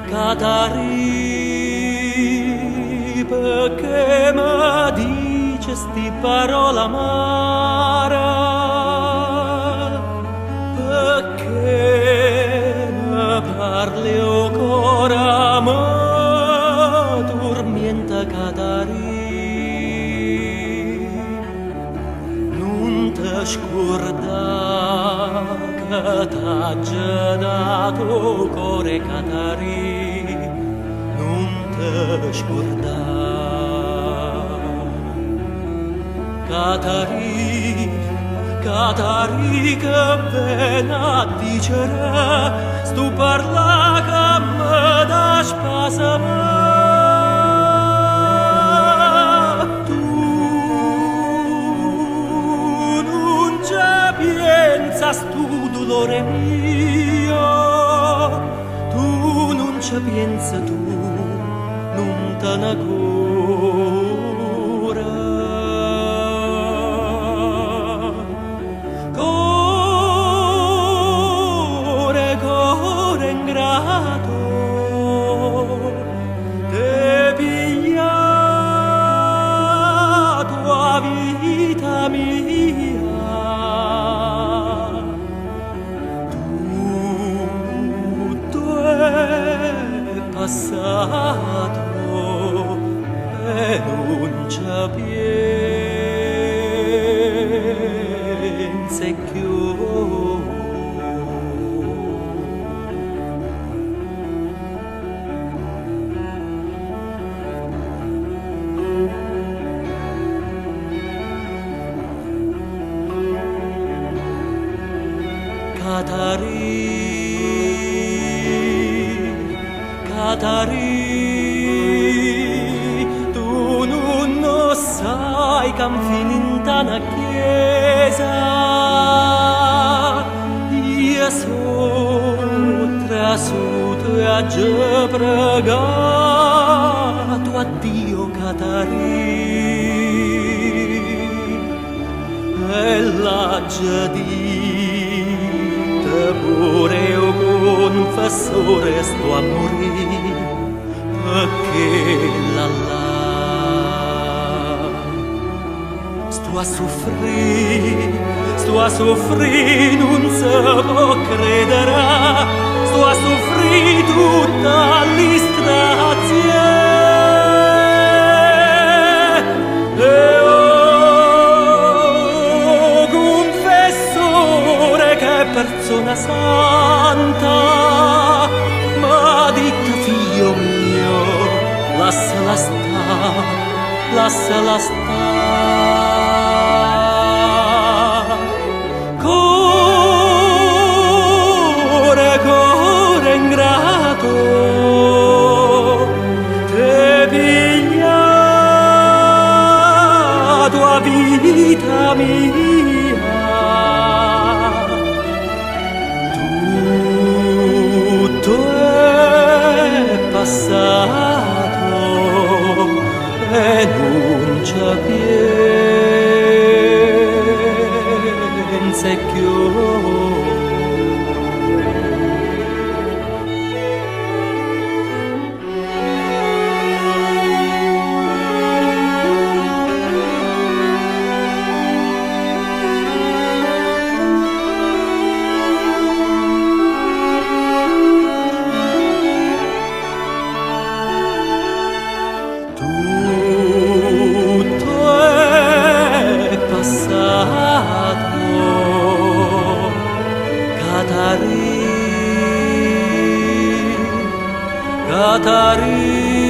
Catari, perché mi dici sti parola amara? Perché mi parli ancora, mi tormenta Catari? Non ti scordare che t'ha già dato cuore, Catari, non ti scordare. Catari, Catari, che ben a dicere, stu parla che mi dà spasama. Tu dolore mio, tu non ci pensi, tu non te ne cura. Core ingrato, te piglia tua vita mia. Passato e non ci pensi più. Catari, tu non sai che finita una chiesa. Io sono trasuto e a già pregato a Dio, Catari, e l'ha già detto pure io confessore sto a morire, perché là sto a soffrire, non si può credere, sto a soffrire tutta l'istrazione. E oh, confessore, che persona santa, ma dite figlio mio, lasciala sta. Core ingrato, te piglia tua vita mia. Tutto è passato e non ci pensi più. Catari,